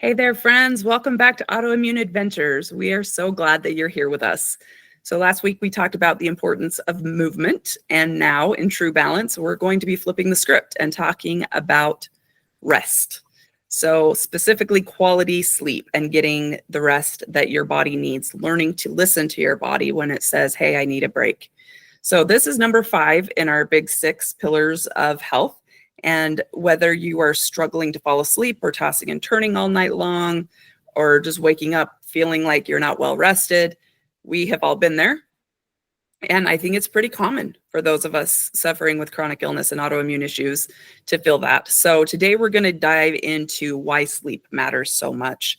Hey there, friends. Welcome back to Autoimmune Adventures. We are so glad that you're here with us. So last week we talked about the importance of movement, and now in True Balance, we're going to be flipping the script and talking about rest. So specifically quality sleep and getting the rest that your body needs, learning to listen to your body when it says, hey, I need a break. So this is number 5 in our big 6 pillars of health. And whether you are struggling to fall asleep or tossing and turning all night long, or just waking up feeling like you're not well rested, we have all been there. And I think it's pretty common for those of us suffering with chronic illness and autoimmune issues to feel that. So today we're going to dive into why sleep matters so much,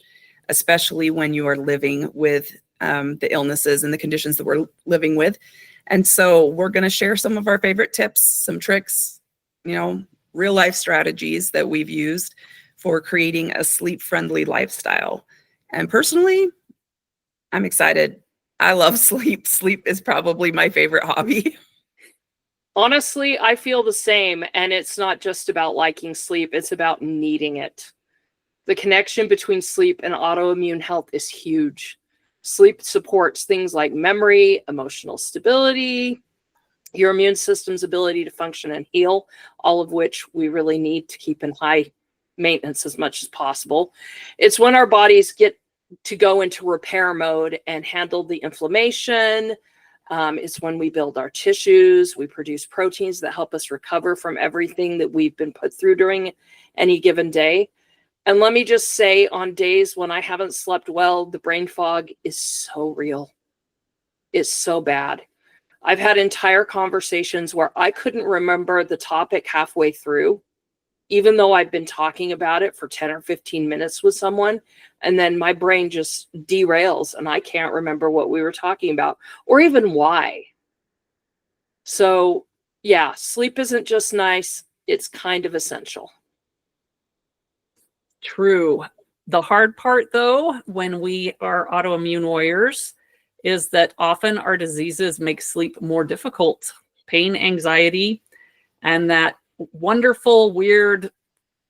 especially when you are living with the illnesses and the conditions that we're living with. And so we're going to share some of our favorite tips, some tricks, real life strategies that we've used for creating a sleep-friendly lifestyle. And personally, I'm excited. I love sleep. Sleep is probably my favorite hobby. Honestly, I feel the same. And it's not just about liking sleep, it's about needing it. The connection between sleep and autoimmune health is huge. Sleep supports things like memory, emotional stability, your immune system's ability to function and heal, all of which we really need to keep in high maintenance as much as possible. It's when our bodies get to go into repair mode and handle the inflammation. It's when we build our tissues, we produce proteins that help us recover from everything that we've been put through during any given day. And let me just say, on days when I haven't slept well, the brain fog is so real. It's so bad. I've had entire conversations where I couldn't remember the topic halfway through, even though I've been talking about it for 10 or 15 minutes with someone, and then my brain just derails and I can't remember what we were talking about or even why. So yeah, sleep isn't just nice, it's kind of essential. True. The hard part, though, when we are autoimmune warriors, is that often our diseases make sleep more difficult. Pain, anxiety, and that wonderful, weird,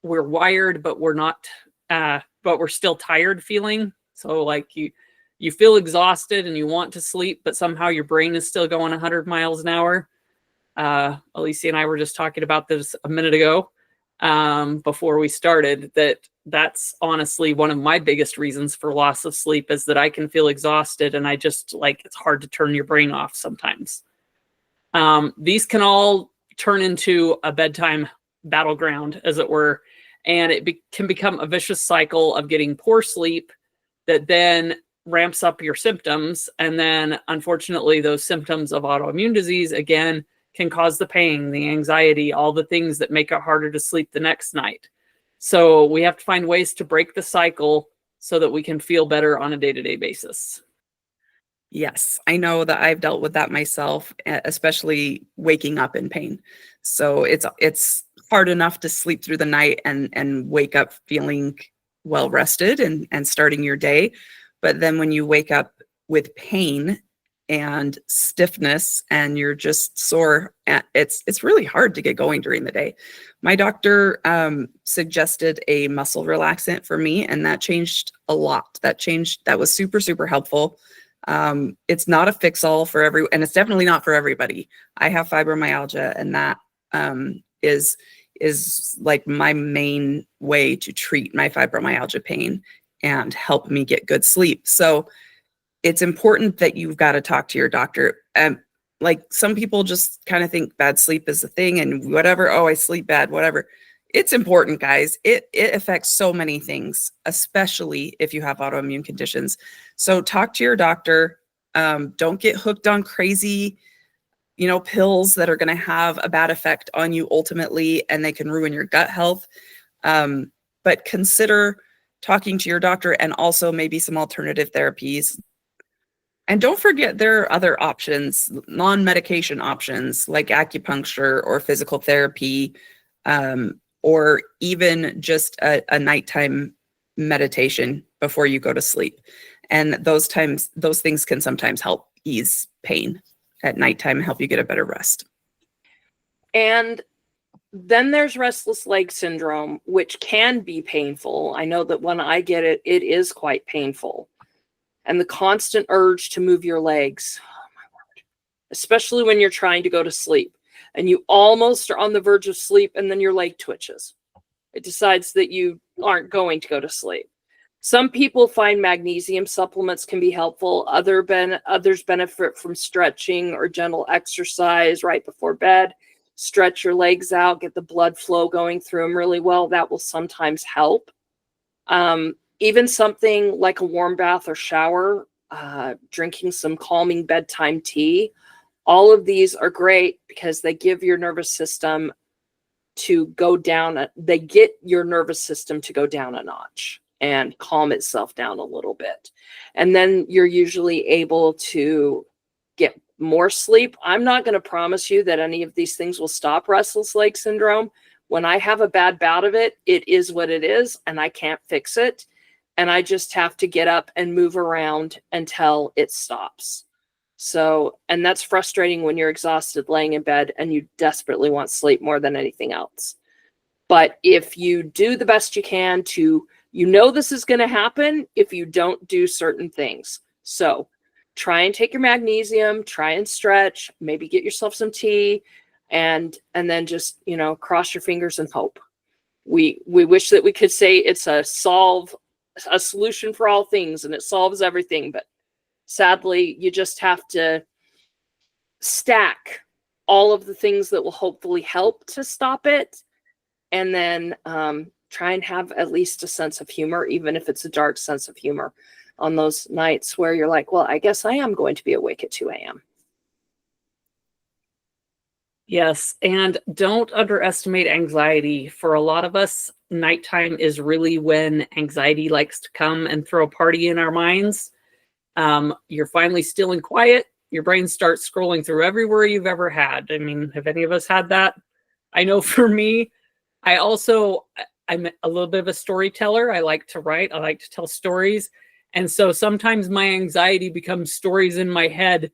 we're wired, but we're not, but we're still tired feeling. So like you feel exhausted and you want to sleep, but somehow your brain is still going 100 miles an hour. Alysia and I were just talking about this a minute ago before we started, that's honestly one of my biggest reasons for loss of sleep is that I can feel exhausted and I just it's hard to turn your brain off sometimes. These can all turn into a bedtime battleground, as it were, and it can become a vicious cycle of getting poor sleep that then ramps up your symptoms. And then unfortunately, those symptoms of autoimmune disease, again, can cause the pain, the anxiety, all the things that make it harder to sleep the next night. So we have to find ways to break the cycle so that we can feel better on a day-to-day basis. Yes, I know that I've dealt with that myself, especially waking up in pain. So it's hard enough to sleep through the night and wake up feeling well rested and starting your day. But then when you wake up with pain and stiffness and you're just sore, it's really hard to get going during the day. My doctor suggested a muscle relaxant for me, and that changed a lot. That was super, super helpful. It's not a fix-all for and it's definitely not for everybody. I have fibromyalgia, and that is like my main way to treat my fibromyalgia pain and help me get good sleep. So it's important that you've got to talk to your doctor. Like some people just kind of think bad sleep is a thing and whatever. Oh, I sleep bad, whatever. It's important, guys. It affects so many things, especially if you have autoimmune conditions. So talk to your doctor. Don't get hooked on crazy, pills that are going to have a bad effect on you ultimately, and they can ruin your gut health. But consider talking to your doctor and also maybe some alternative therapies. And don't forget there are other options, non-medication options like acupuncture or physical therapy, or even just a nighttime meditation before you go to sleep. And those things can sometimes help ease pain at nighttime and help you get a better rest. And Then there's restless leg syndrome, which can be painful. I know that when I get it, it is quite painful. And the constant urge to move your legs, oh my word, especially when you're trying to go to sleep and you almost are on the verge of sleep and then your leg twitches. It decides that you aren't going to go to sleep. Some people find magnesium supplements can be helpful. Others benefit from stretching or gentle exercise right before bed. Stretch your legs out, get the blood flow going through them really well. That will sometimes help. Even something like a warm bath or shower, drinking some calming bedtime tea. All of these are great because they give your nervous system to go down. They get your nervous system to go down a notch and calm itself down a little bit. And then you're usually able to get more sleep. I'm not going to promise you that any of these things will stop restless leg syndrome. When I have a bad bout of it, it is what it is, and I can't fix it. And I just have to get up and move around until it stops. So, and that's frustrating when you're exhausted laying in bed and you desperately want sleep more than anything else. But if you do the best you can to, this is going to happen if you don't do certain things. So try and take your magnesium, try and stretch, maybe get yourself some tea, and then just, cross your fingers and hope. We wish that we could say it's a solution for all things and it solves everything, but sadly, you just have to stack all of the things that will hopefully help to stop it, and then try and have at least a sense of humor, even if it's a dark sense of humor, on those nights where you're like, well, I guess I am going to be awake at 2 a.m. Yes, and don't underestimate anxiety. For a lot of us, nighttime is really when anxiety likes to come and throw a party in our minds. You're finally still and quiet. Your brain starts scrolling through everywhere you've ever had. I mean, have any of us had that? I know for me, I'm a little bit of a storyteller. I like to write. I like to tell stories. And so sometimes my anxiety becomes stories in my head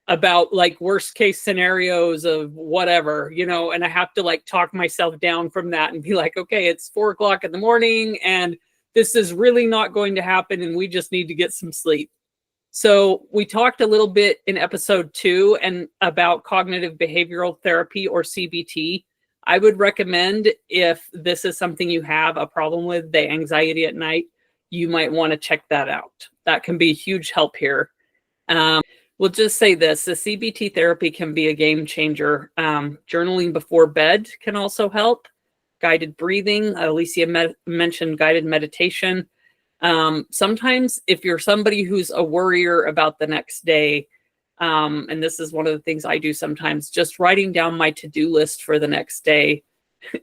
about like worst case scenarios of whatever, and I have to like talk myself down from that and be like, okay, it's 4:00 in the morning and this is really not going to happen and we just need to get some sleep. So we talked a little bit in episode 2 and about cognitive behavioral therapy, or CBT. I would recommend, if this is something you have a problem with, the anxiety at night, you might want to check that out. That can be a huge help here. We'll just say this, the CBT therapy can be a game changer. Journaling before bed can also help. Guided breathing, Alysia mentioned guided meditation. Sometimes if you're somebody who's a worrier about the next day, and this is one of the things I do sometimes, just writing down my to-do list for the next day.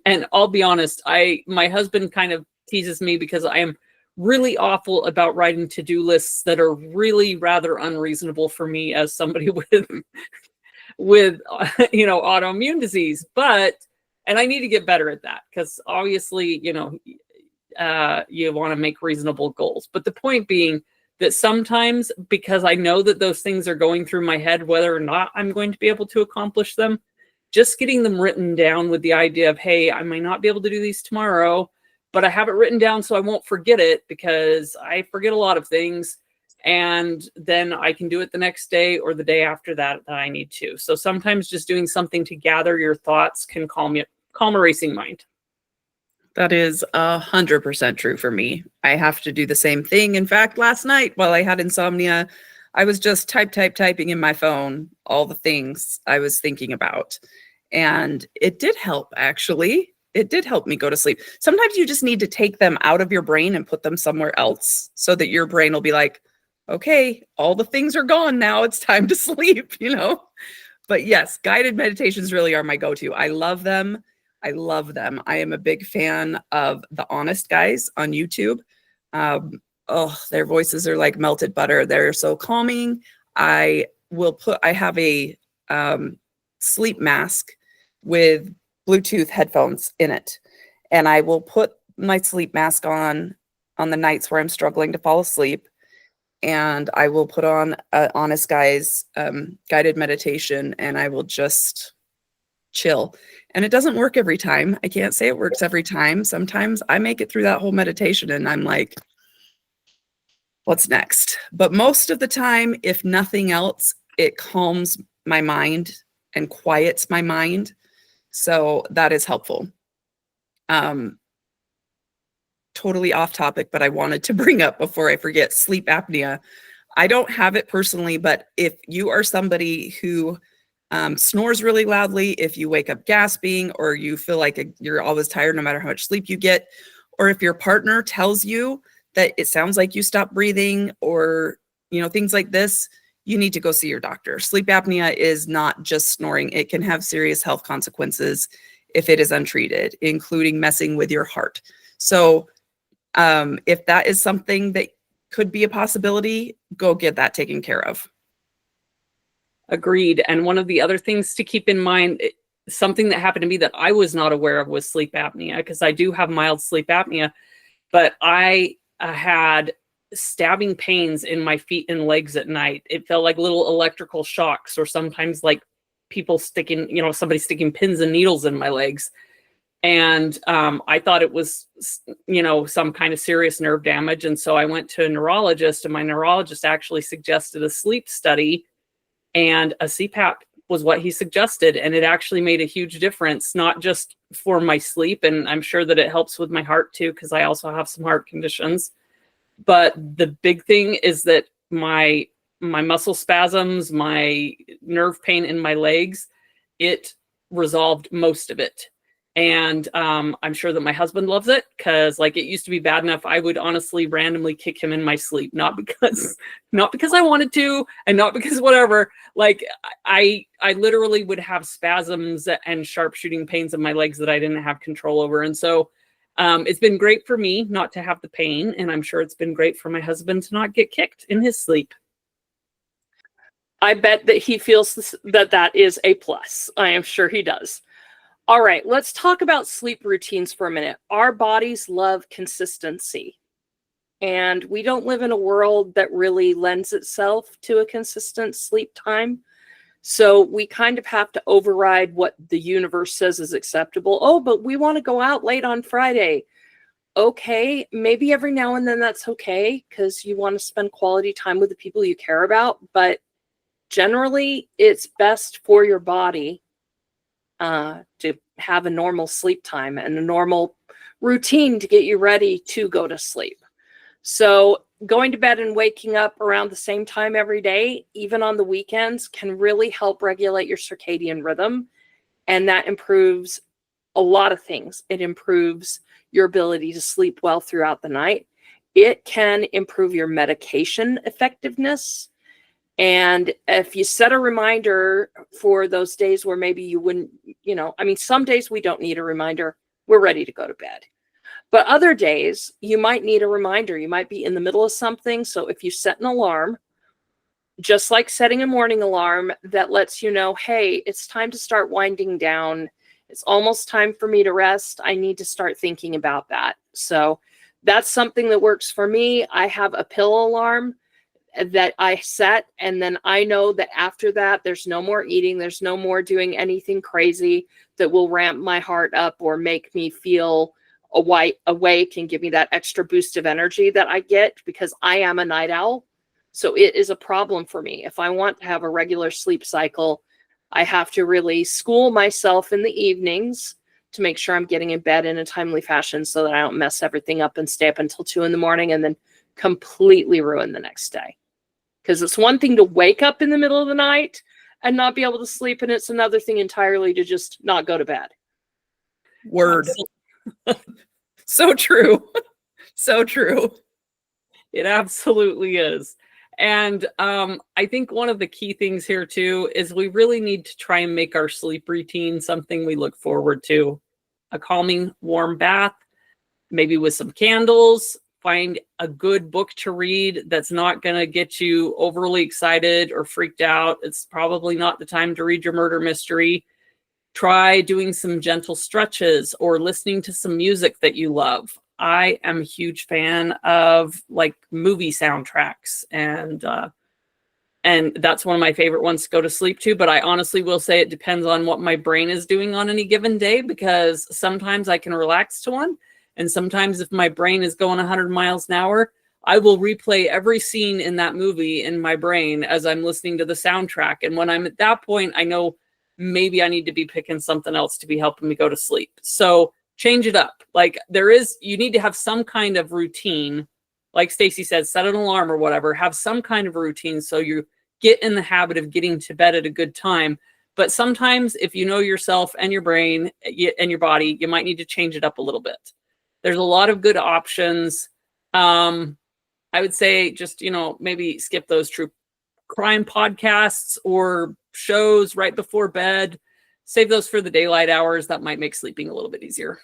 And I'll be honest, my husband kind of teases me because I am really awful about writing to-do lists that are really rather unreasonable for me as somebody with autoimmune disease. And I need to get better at that, because obviously, you want to make reasonable goals. But the point being that sometimes, because I know that those things are going through my head, whether or not I'm going to be able to accomplish them, just getting them written down with the idea of, hey, I might not be able to do these tomorrow, but I have it written down so I won't forget it, because I forget a lot of things. And then I can do it the next day or the day after that I need to. So sometimes just doing something to gather your thoughts can calm a racing mind. That is 100% true for me. I have to do the same thing. In fact, last night while I had insomnia, I was just typing in my phone all the things I was thinking about. And it did help, actually. It did help me go to sleep. Sometimes you just need to take them out of your brain and put them somewhere else so that your brain will be like, okay, all the things are gone now. It's time to sleep, But yes, guided meditations really are my go-to. I love them. I am a big fan of the Honest guys on YouTube. Their voices are like melted butter. They're so calming. I have a sleep mask with Bluetooth headphones in it. And I will put my sleep mask on the nights where I'm struggling to fall asleep. And I will put on Honest Guys guided meditation, and I will just chill. And it doesn't work every time. I can't say it works every time. Sometimes I make it through that whole meditation and I'm like, what's next? But most of the time, if nothing else, it calms my mind and quiets my mind. So that is helpful. Totally off topic, but I wanted to bring up before I forget, sleep apnea. I don't have it personally, but if you are somebody who snores really loudly, if you wake up gasping, or you feel like you're always tired no matter how much sleep you get, or if your partner tells you that it sounds like you stop breathing, or things like this, you need to go see your doctor. Sleep apnea is not just snoring. It can have serious health consequences if it is untreated, including messing with your heart. So if that is something that could be a possibility, go get that taken care of. Agreed. And one of the other things to keep in mind, something that happened to me that I was not aware of was sleep apnea, because I do have mild sleep apnea, but I had stabbing pains in my feet and legs at night. It felt like little electrical shocks, or sometimes like people sticking, somebody sticking pins and needles in my legs. And I thought it was, some kind of serious nerve damage. And so I went to a neurologist, and my neurologist actually suggested a sleep study, and a CPAP was what he suggested. And it actually made a huge difference, not just for my sleep. And I'm sure that it helps with my heart too, because I also have some heart conditions. But the big thing is that my muscle spasms, my nerve pain in my legs, it resolved most of it. And I'm sure that my husband loves it, because like it used to be bad enough I would honestly randomly kick him in my sleep, not because I wanted to, and not because whatever. Like I literally would have spasms and sharp shooting pains in my legs that I didn't have control over. And so it's been great for me not to have the pain, and I'm sure it's been great for my husband to not get kicked in his sleep. I bet that he feels that is a plus. I am sure he does. All right, let's talk about sleep routines for a minute. Our bodies love consistency, and we don't live in a world that really lends itself to a consistent sleep time. So we kind of have to override what the universe says is acceptable. Oh, but we want to go out late on Friday. Okay, maybe every now and then that's okay, because you want to spend quality time with the people you care about. But generally, it's best for your body to have a normal sleep time and a normal routine to get you ready to go to sleep. So going to bed and waking up around the same time every day, even on the weekends, can really help regulate your circadian rhythm. And that improves a lot of things. It improves your ability to sleep well throughout the night. It can improve your medication effectiveness. And if you set a reminder for those days where maybe you wouldn't, some days we don't need a reminder. We're ready to go to bed. But other days you might need a reminder. You might be in the middle of something. So if you set an alarm, just like setting a morning alarm that lets you know, hey, it's time to start winding down. It's almost time for me to rest. I need to start thinking about that. So that's something that works for me. I have a pill alarm that I set, and then I know that after that, there's no more eating. There's no more doing anything crazy that will ramp my heart up or make me feel awake and give me that extra boost of energy that I get, because I am a night owl. So it is a problem for me. If I want to have a regular sleep cycle, I have to really school myself in the evenings to make sure I'm getting in bed in a timely fashion, so that I don't mess everything up and stay up until 2 a.m. and then completely ruin the next day. Because it's one thing to wake up in the middle of the night and not be able to sleep, and it's another thing entirely to just not go to bed. Word. So true. So true. It absolutely is. And I think one of the key things here too is we really need to try and make our sleep routine something we look forward to. A calming, warm bath, maybe with some candles. Find a good book to read that's not going to get you overly excited or freaked out. It's probably not the time to read your murder mystery. Try doing some gentle stretches or listening to some music that you love. I am a huge fan of like movie soundtracks, and And that's one of my favorite ones to go to sleep to. But I honestly will say it depends on what my brain is doing on any given day, because sometimes I can relax to one. And sometimes if my brain is going 100 miles an hour, I will replay every scene in that movie in my brain as I'm listening to the soundtrack. And when I'm at that point, I know maybe I need to be picking something else to be helping me go to sleep. So change it up. Like you need to have some kind of routine. Like Stacy said, set an alarm or whatever, have some kind of routine so you get in the habit of getting to bed at a good time. But sometimes if you know yourself and your brain and your body, you might need to change it up a little bit. There's a lot of good options. I would say just, maybe skip those true crime podcasts or shows right before bed. Save those for the daylight hours. That might make sleeping a little bit easier.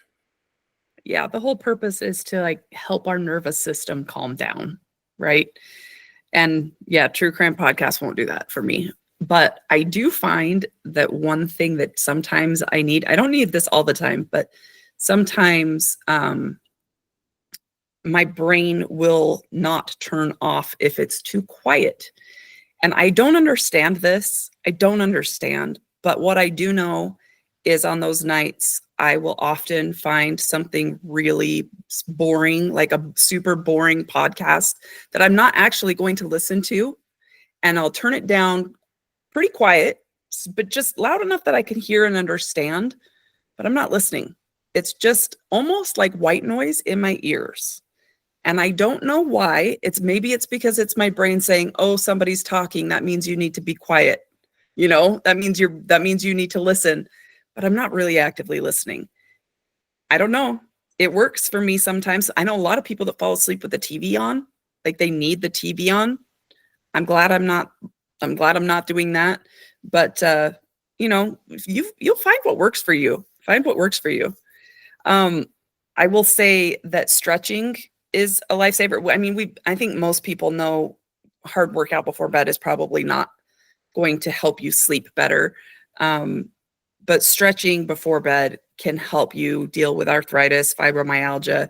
Yeah, the whole purpose is to help our nervous system calm down, right? And yeah, true crime podcasts won't do that for me. But I do find that one thing that sometimes I don't need this all the time, but sometimes my brain will not turn off if it's too quiet. And I don't understand this. But what I do know is on those nights, I will often find something really boring, like a super boring podcast that I'm not actually going to listen to. And I'll turn it down pretty quiet, but just loud enough that I can hear and understand, but I'm not listening. It's just almost like white noise in my ears. And I don't know why. Maybe it's because it's my brain saying, oh, somebody's talking. That means you need to be quiet. That means you need to listen. But I'm not really actively listening. I don't know. It works for me sometimes. I know a lot of people that fall asleep with the TV on, like they need the TV on. I'm glad I'm not doing that. But you'll find what works for you. I will say that stretching is a lifesaver. I mean, I think most people know hard workout before bed is probably not going to help you sleep better. But stretching before bed can help you deal with arthritis, fibromyalgia.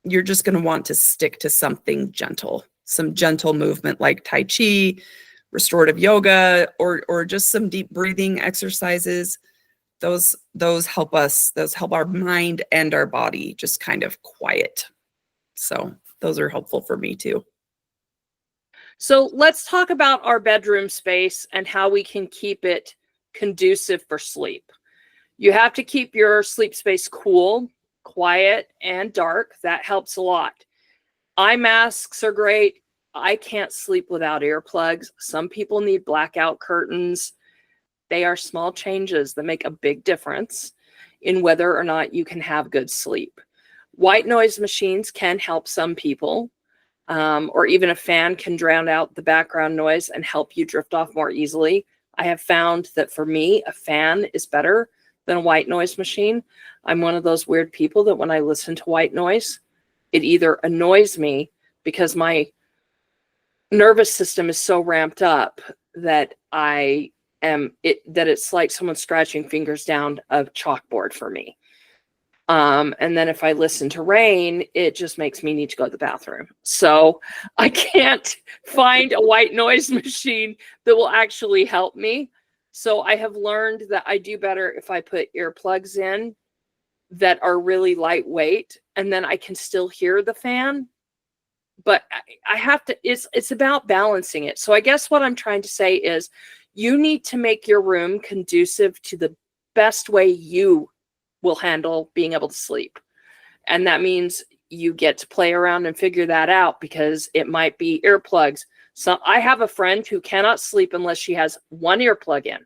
You're just going to want to stick to something gentle, some gentle movement like Tai Chi, restorative yoga, or just some deep breathing exercises. Those help us. Those help our mind and our body just kind of quiet. So those are helpful for me too. So let's talk about our bedroom space and how we can keep it conducive for sleep. You have to keep your sleep space cool, quiet, and dark. That helps a lot. Eye masks are great. I can't sleep without earplugs. Some people need blackout curtains. They are small changes that make a big difference in whether or not you can have good sleep. White noise machines can help some people, or even a fan can drown out the background noise and help you drift off more easily. I have found that for me, a fan is better than a white noise machine. I'm one of those weird people that when I listen to white noise, it either annoys me because my nervous system is so ramped up that it's like someone scratching fingers down a chalkboard for me. And then if I listen to rain, it just makes me need to go to the bathroom. So I can't find a white noise machine that will actually help me. So I have learned that I do better if I put earplugs in that are really lightweight, and then I can still hear the fan. But I have to, it's about balancing it. So I guess what I'm trying to say is you need to make your room conducive to the best way you will handle being able to sleep. And that means you get to play around and figure that out, because it might be earplugs. So I have a friend who cannot sleep unless she has one earplug in.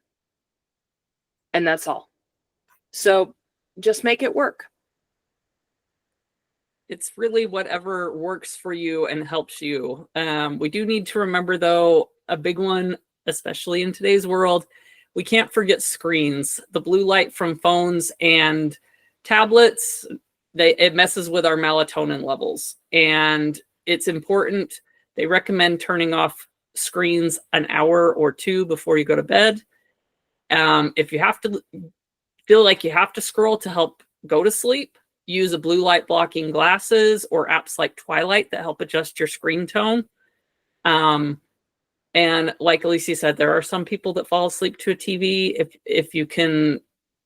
And that's all. So just make it work. It's really whatever works for you and helps you. We do need to remember, though, a big one, especially in today's world, we can't forget screens. The blue light from phones and tablets, it messes with our melatonin levels. And it's important. They recommend turning off screens an hour or two before you go to bed. If you have to feel like you have to scroll to help go to sleep, use a blue light blocking glasses or apps like Twilight that help adjust your screen tone. And like Alysia said, there are some people that fall asleep to a TV. If you can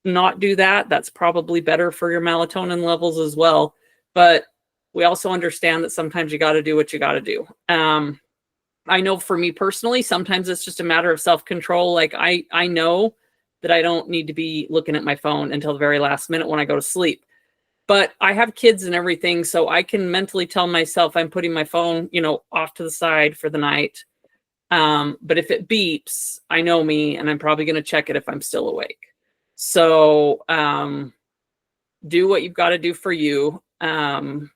not do that, that's probably better for your melatonin levels as well. But we also understand that sometimes you got to do what you got to do. I know for me personally, sometimes it's just a matter of self-control. Like I know that I don't need to be looking at my phone until the very last minute when I go to sleep. But I have kids and everything, so I can mentally tell myself I'm putting my phone, off to the side for the night. But if it beeps, I know me, and I'm probably going to check it if I'm still awake. So do what you've got to do for you, and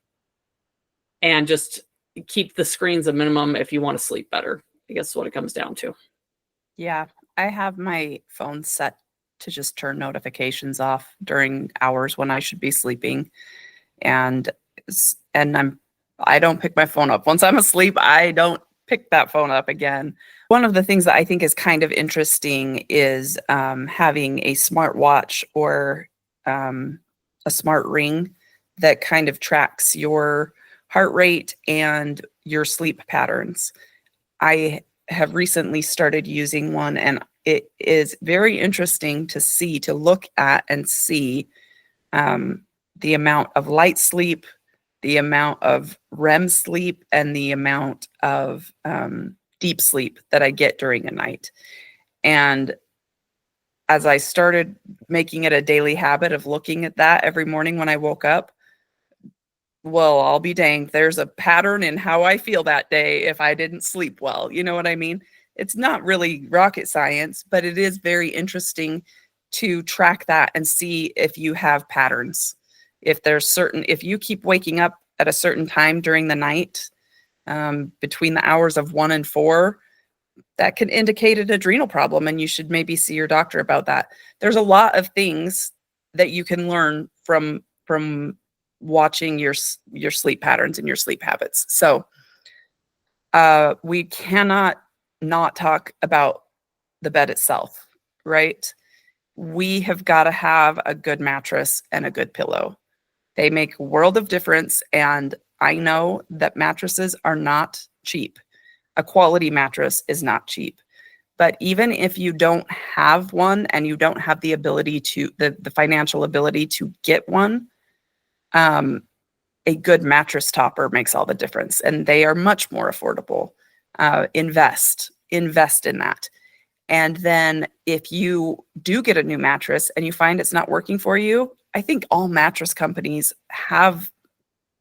just keep the screens a minimum if you want to sleep better. I guess is what it comes down to. Yeah, I have my phone set to just turn notifications off during hours when I should be sleeping. And I don't pick my phone up. Once I'm asleep, I don't pick that phone up again. One of the things that I think is kind of interesting is having a smart watch or a smart ring that kind of tracks your heart rate and your sleep patterns. I have recently started using one, and it is very interesting to look at and see the amount of light sleep, the amount of REM sleep, and the amount of deep sleep that I get during a night. And as I started making it a daily habit of looking at that every morning when I woke up, well, I'll be danged. There's a pattern in how I feel that day if I didn't sleep well. You know what I mean? It's not really rocket science, but it is very interesting to track that and see if you have patterns. If you keep waking up at a certain time during the night, between the hours of 1 and 4, that can indicate an adrenal problem, and you should maybe see your doctor about that. There's a lot of things that you can learn from watching your sleep patterns and your sleep habits. So we cannot not talk about the bed itself, right? We have got to have a good mattress and a good pillow. They make a world of difference, and I know that mattresses are not cheap. A quality mattress is not cheap. But even if you don't have one and you don't have the ability the financial ability to get one, a good mattress topper makes all the difference, and they are much more affordable. Invest in that. And then if you do get a new mattress and you find it's not working for you, I think all mattress companies have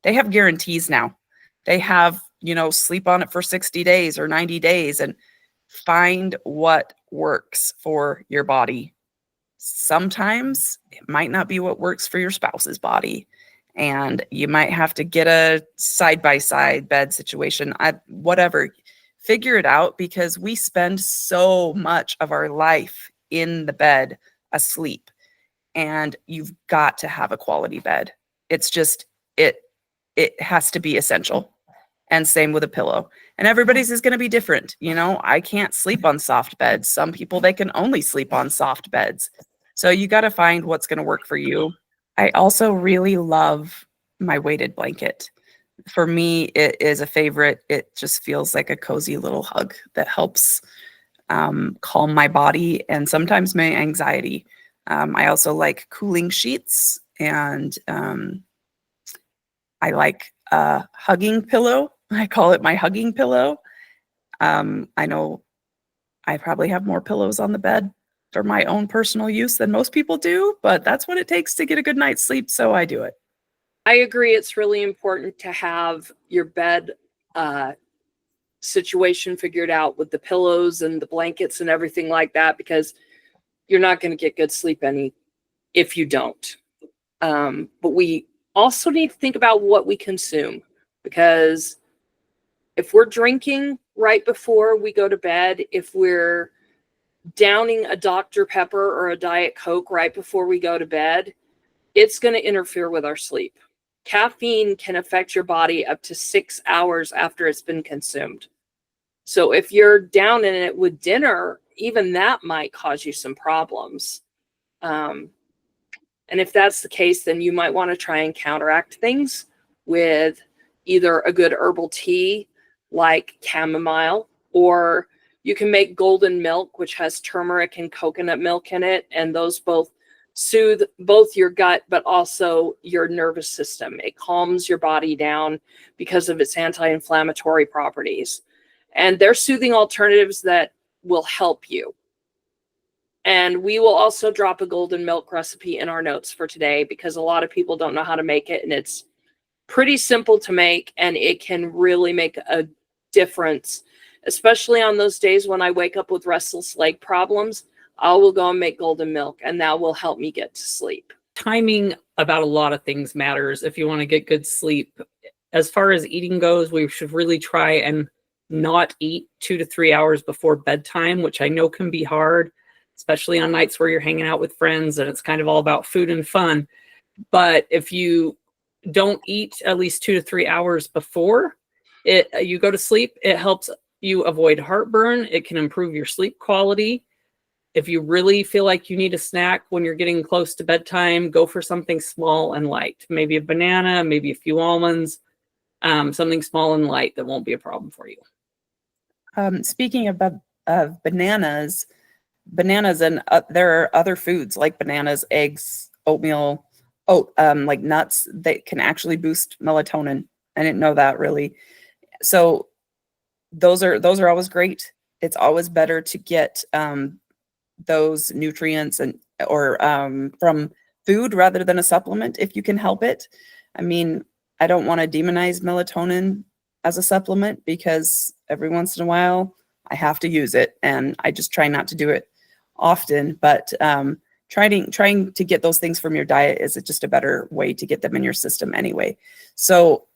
guarantees now. They have, sleep on it for 60 days or 90 days and find what works for your body. Sometimes it might not be what works for your spouse's body, and you might have to get a side-by-side bed situation. Whatever. Figure it out, because we spend so much of our life in the bed asleep, and you've got to have a quality bed. It's just, it has to be essential. And same with a pillow. And everybody's is going to be different. I can't sleep on soft beds. Some people, they can only sleep on soft beds. So you got to find what's going to work for you. I also really love my weighted blanket. For me, it is a favorite. It just feels like a cozy little hug that helps calm my body and sometimes my anxiety. I also like cooling sheets, and I like a hugging pillow. I call it my hugging pillow. I know I probably have more pillows on the bed for my own personal use than most people do, but that's what it takes to get a good night's sleep, so I do it. I agree. It's really important to have your bed situation figured out with the pillows and the blankets and everything like that, because you're not going to get good sleep if you don't. But we also need to think about what we consume, because if we're drinking right before we go to bed, if we're downing a Dr. Pepper or a Diet Coke right before we go to bed, it's going to interfere with our sleep. Caffeine can affect your body up to 6 hours after it's been consumed. So if you're down in it with dinner, even that might cause you some problems. And if that's the case, then you might want to try and counteract things with either a good herbal tea like chamomile, or you can make golden milk, which has turmeric and coconut milk in it, and those both soothe both your gut but also your nervous system. It calms your body down because of its anti-inflammatory properties. And they're soothing alternatives that will help you. And we will also drop a golden milk recipe in our notes for today, because a lot of people don't know how to make it, and it's pretty simple to make, and it can really make a difference, especially on those days when I wake up with restless leg problems. I will go and make golden milk, and that will help me get to sleep. Timing about a lot of things matters if you want to get good sleep. As far as eating goes, we should really try and not eat 2 to 3 hours before bedtime, which I know can be hard, especially on nights where you're hanging out with friends and it's kind of all about food and fun. But if you don't eat at least 2 to 3 hours before you go to sleep, it helps you avoid heartburn. It can improve your sleep quality. If you really feel like you need a snack when you're getting close to bedtime, go for something small and light. Maybe a banana, maybe a few almonds, something small and light that won't be a problem for you. Speaking of bananas and there are other foods like bananas, eggs, oatmeal, like nuts that can actually boost melatonin. I didn't know that really. So those are always great. It's always better to get those nutrients or from food rather than a supplement if you can help it. I mean, I don't want to demonize melatonin as a supplement, because every once in a while I have to use it, and I just try not to do it often. But trying to get those things from your diet is just a better way to get them in your system anyway. So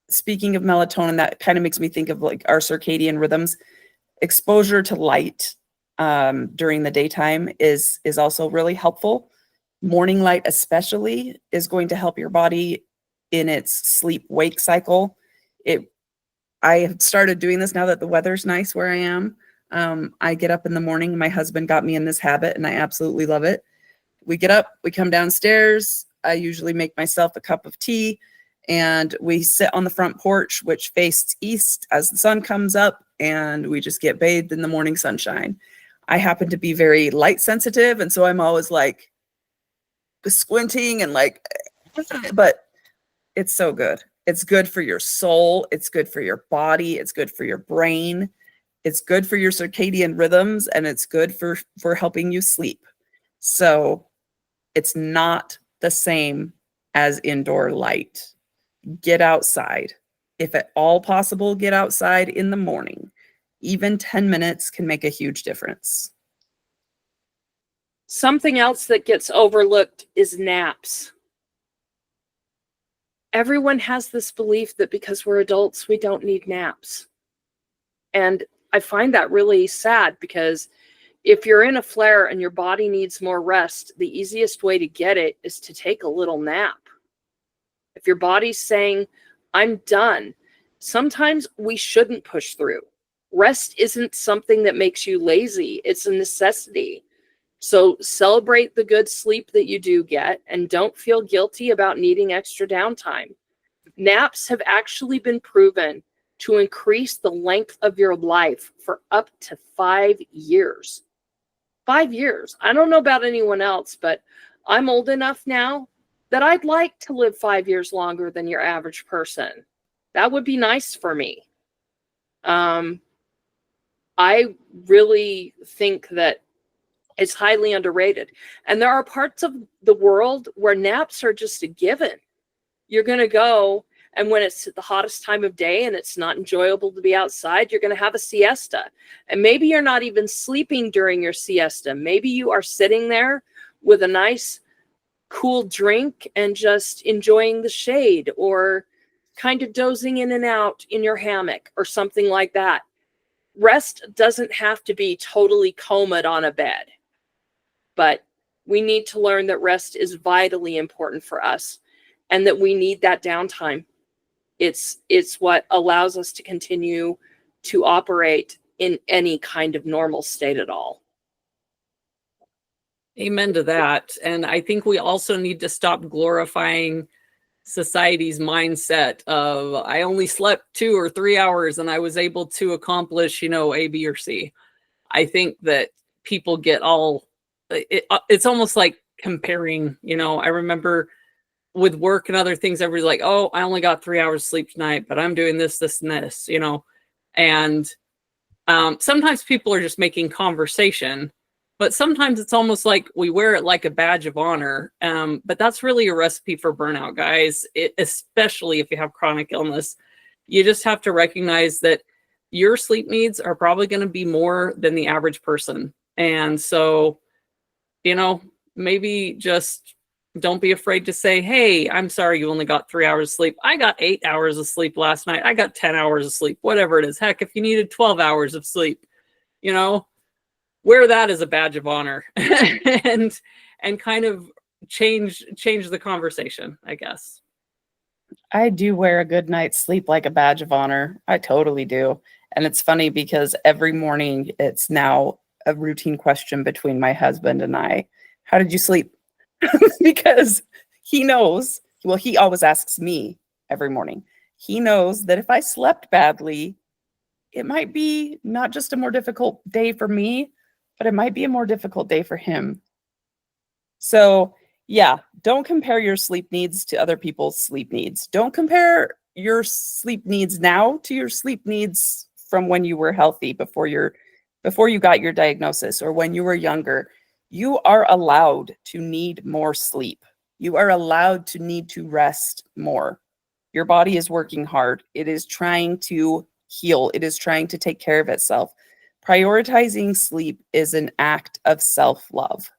speaking of melatonin, that kind of makes me think of like our circadian rhythms. Exposure to light during the daytime is also really helpful. Morning light especially is going to help your body in its sleep-wake cycle. I have started doing this now that the weather's nice where I am. I get up in the morning. My husband got me in this habit, and I absolutely love it. We get up, we come downstairs. I usually make myself a cup of tea, and we sit on the front porch, which faces east as the sun comes up, and we just get bathed in the morning sunshine. I happen to be very light sensitive, and so I'm always like squinting and like, but it's so good. It's good for your soul. It's good for your body. It's good for your brain. It's good for your circadian rhythms, and it's good for helping you sleep. So it's not the same as indoor light. Get outside. If at all possible, get outside in the morning. Even 10 minutes can make a huge difference. Something else that gets overlooked is naps. Everyone has this belief that because we're adults, we don't need naps. And I find that really sad, because if you're in a flare and your body needs more rest, the easiest way to get it is to take a little nap. If your body's saying, I'm done, sometimes we shouldn't push through. Rest isn't something that makes you lazy. It's a necessity. So celebrate the good sleep that you do get, and don't feel guilty about needing extra downtime. Naps have actually been proven to increase the length of your life for up to 5 years. 5 years. I don't know about anyone else, but I'm old enough now that I'd like to live 5 years longer than your average person. That would be nice for me. I really think that it's highly underrated. And there are parts of the world where naps are just a given. You're going to go, and when it's the hottest time of day and it's not enjoyable to be outside, you're going to have a siesta. And maybe you're not even sleeping during your siesta. Maybe you are sitting there with a nice cool drink and just enjoying the shade, or kind of dozing in and out in your hammock or something like that. Rest doesn't have to be totally comaed on a bed, but we need to learn that rest is vitally important for us, and that we need that downtime. It's what allows us to continue to operate in any kind of normal state at all. Amen to that. And I think we also need to stop glorifying society's mindset of I only slept 2 or 3 hours and I was able to accomplish, A, B, or C. I think that people get all, it's almost like comparing, I remember with work and other things, everybody's like, oh, I only got 3 hours sleep tonight, but I'm doing this, this, and this, and sometimes people are just making conversation, but sometimes it's almost like we wear it like a badge of honor. But that's really a recipe for burnout, guys, especially if you have chronic illness. You just have to recognize that your sleep needs are probably going to be more than the average person. And so, maybe just don't be afraid to say, hey, I'm sorry you only got 3 hours of sleep. I got 8 hours of sleep last night. I got 10 hours of sleep, whatever it is. Heck, if you needed 12 hours of sleep, wear that as a badge of honor and kind of change the conversation, I guess. I do wear a good night's sleep like a badge of honor. I totally do. And it's funny because every morning it's now a routine question between my husband and I. How did you sleep? Because he knows, he always asks me every morning. He knows that if I slept badly, it might be not just a more difficult day for me, but it might be a more difficult day for him. So yeah, don't compare your sleep needs to other people's sleep needs. Don't compare your sleep needs now to your sleep needs from when you were healthy, before you got your diagnosis, or when you were younger. You are allowed to need more sleep. You are allowed to need to rest more. Your body is working hard. It is trying to heal. It is trying to take care of itself. Prioritizing sleep is an act of self-love.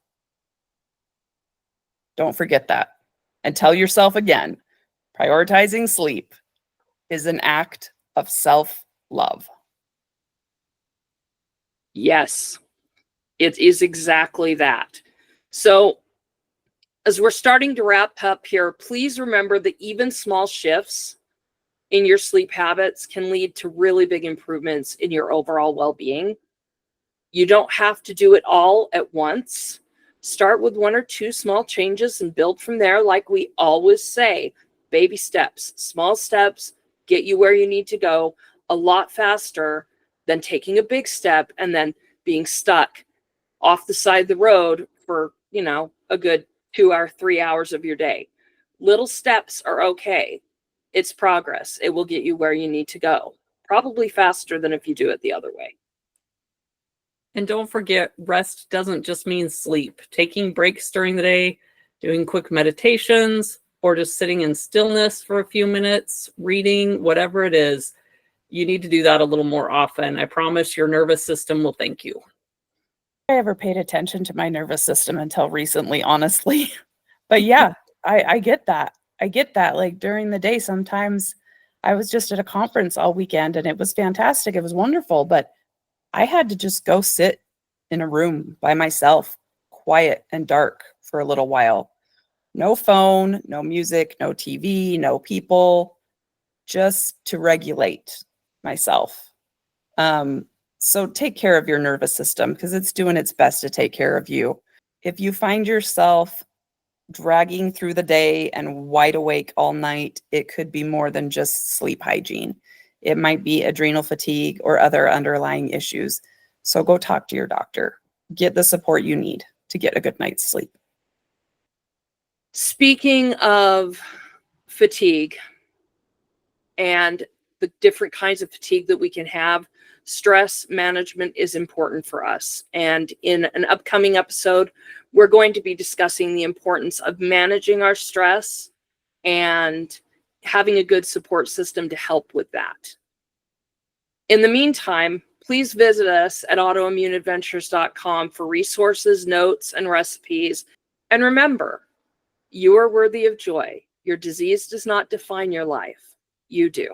Don't forget that. And tell yourself again, prioritizing sleep is an act of self-love. Yes, it is exactly that. So as we're starting to wrap up here, please remember that even small shifts in your sleep habits can lead to really big improvements in your overall well-being. You don't have to do it all at once. Start with 1 or 2 small changes and build from there. Like we always say, baby steps, small steps get you where you need to go a lot faster than taking a big step and then being stuck off the side of the road for, a good 2 or 3 hours of your day. Little steps are okay. It's progress. It will get you where you need to go, probably faster than if you do it the other way. And don't forget, rest doesn't just mean sleep. Taking breaks during the day, doing quick meditations, or just sitting in stillness for a few minutes, reading, whatever it is, you need to do that a little more often. I promise your nervous system will thank you. I ever paid attention to my nervous system until recently, honestly. But yeah, I get that. I get that. Like during the day, sometimes I was just at a conference all weekend and it was fantastic. It was wonderful, but I had to just go sit in a room by myself, quiet and dark for a little while. No phone, no music, no TV, no people, just to regulate myself. So take care of your nervous system because it's doing its best to take care of you. If you find yourself dragging through the day and wide awake all night, it could be more than just sleep hygiene. It might be adrenal fatigue or other underlying issues. So go talk to your doctor. Get the support you need to get a good night's sleep. Speaking of fatigue and the different kinds of fatigue that we can have, stress management is important for us. And in an upcoming episode, we're going to be discussing the importance of managing our stress and having a good support system to help with that. In the meantime, please visit us at autoimmuneadventures.com for resources, notes, and recipes. And remember, you are worthy of joy. Your disease does not define your life. You do.